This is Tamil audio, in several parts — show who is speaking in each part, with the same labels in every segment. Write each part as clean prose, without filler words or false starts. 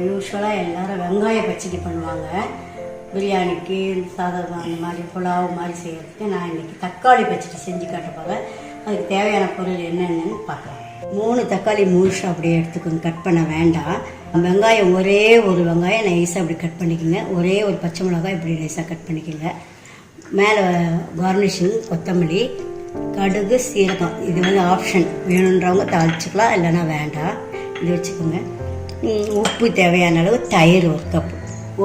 Speaker 1: யூஸ்வலாக எல்லோரும் வெங்காய பச்சடி பண்ணுவாங்க. பிரியாணிக்கு சாதாரண அந்த மாதிரி புலாவ் மாதிரி செய்கிறதுக்கு நான் இன்றைக்கி தக்காளி பச்சடி செஞ்சு காட்ட போகிறேன். அதுக்கு தேவையான பொருள் என்னென்னு பார்க்கலாம். 3 தக்காளி முழுசாக அப்படியே எடுத்துக்கோங்க, கட் பண்ண வேண்டாம். வெங்காயம் ஒரே ஒரு வெங்காயம் நைஸாக அப்படி கட் பண்ணிக்கோங்க. ஒரே ஒரு பச்சை மிளகாய் இப்படி நைஸாக கட் பண்ணிக்கோங்க. மேலே கார்னிஷிங் கொத்தமல்லி, கடுகு, சீரகம். இது வந்து ஆப்ஷன், வேணுன்றவங்க தாளிச்சிக்கலாம், இல்லைன்னா வேண்டாம். இது வச்சுக்கோங்க. உப்பு தேவையான அளவு, தயிர் 1 கப்பு,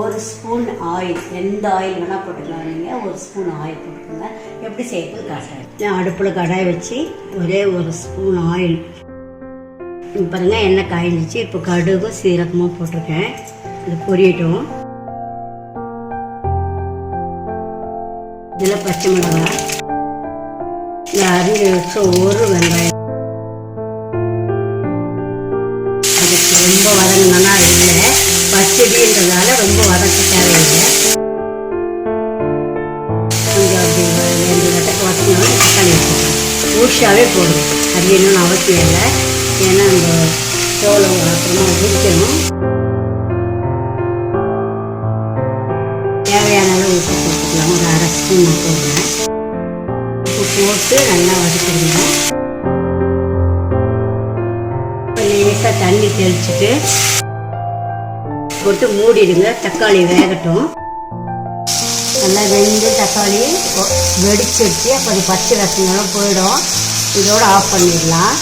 Speaker 1: 1 ஸ்பூன் ஆயில், எந்த ஆயில் வேணால் போட்டுக்கலாம். நீங்கள் 1 ஸ்பூன் ஆயில் போட்டுக்கோங்க. எப்படி செய்யறது காசாயம். நான் அடுப்பில் கடாய் வச்சு ஒரே 1 ஸ்பூன் ஆயில் பாருங்கள், எண்ணெய் காய்ஞ்சிச்சு. இப்போ கடுகும் சீரகமும் போட்டிருக்கேன். இது பொரியட்டும். இதில் பச்சை மிளகாய், இந்த அரிஞ்சு வச்ச ஒரு வெங்காயம். அதுக்கு ரொம்ப வதங்கினா இல்லை, பச்சடின்றதால ரொம்ப வதக்க தேவையில்லை. கொஞ்சம் அப்படி 2 கட்டக்கு வதங்கினாலும் தக்காளி வச்சுக்கலாம். ஊஷாவே போடணும், அது என்னன்னு அவசியம் இல்லை. ஏன்னா நம்ம சோளம் அப்புறமா உரிக்கணும். தேவையான அளவு உப்பு போட்டுக்கலாம். ஒரு 1/2 ஸ்பூன் போடுறேன். உப்பு போட்டு நல்லா வதக்கிடுங்க. லேசாக தண்ணி தெளிச்சுட்டு போட்டு மூடிடுங்க. தக்காளி வேகட்டும். நல்லா வெந்து தக்காளி வெடிச்சிருச்சு. அப்போ அது பச்சை ரசங்களும் போயிடும். இதோடு ஆஃப் பண்ணிடலாம்.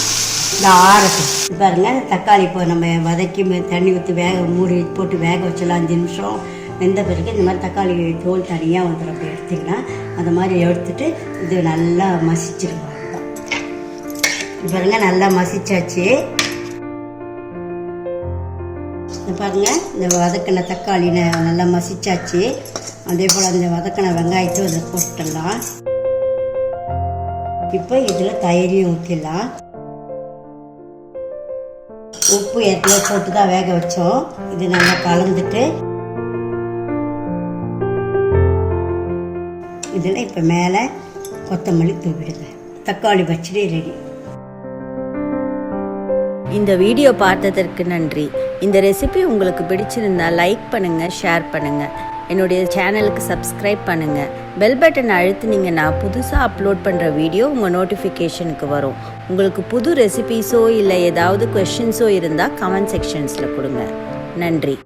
Speaker 1: இந்த ஆறட்டும். பாருங்கள், தக்காளி இப்போ நம்ம வதக்கி தண்ணி ஊற்றி மூடி போட்டு வேக வச்சிடலாம். 5 நிமிஷம் வெந்த பிறகு இந்த மாதிரி தக்காளி தோல் தனியாக வந்துடும். அப்படி எடுத்திங்கன்னா அந்த மாதிரி எடுத்துட்டு இது நல்லா மசிச்சிருக்கோம். பாருங்கள், நல்லா மசிச்சாச்சு. பாருங்கள், இந்த வதக்கின தக்காளி நல்லா மசிச்சாச்சு. அதே போல் அந்த வதக்கின வெங்காயத்தை இதை போட்டுடலாம். இப்போ இதில் தயிரையும் ஊற்றிடலாம். உப்பு ஏற்கனவே போட்டு தான் வேக வச்சோம். இது நல்லா கலந்துட்டு இதில் இப்போ மேலே கொத்தமல்லி தூவிடுங்க. தக்காளி பச்சடி ரெடி.
Speaker 2: இந்த வீடியோ பார்த்ததற்கு நன்றி. இந்த ரெசிபி உங்களுக்கு பிடிச்சிருந்தா லைக் பண்ணுங்கள், ஷேர் பண்ணுங்கள். என்னுடைய சேனலுக்கு சப்ஸ்கிரைப் பண்ணுங்கள். பெல் பட்டன் அழுத்துனீங்கன்னா புதுசாக அப்லோட் பண்ணுற வீடியோ உங்கள் நோட்டிஃபிகேஷனுக்கு வரும். உங்களுக்கு புது ரெசிபீஸோ இல்லை ஏதாவது கொஷின்ஸோ இருந்தால் கமெண்ட் செக்ஷன்ஸில் கொடுங்க. நன்றி.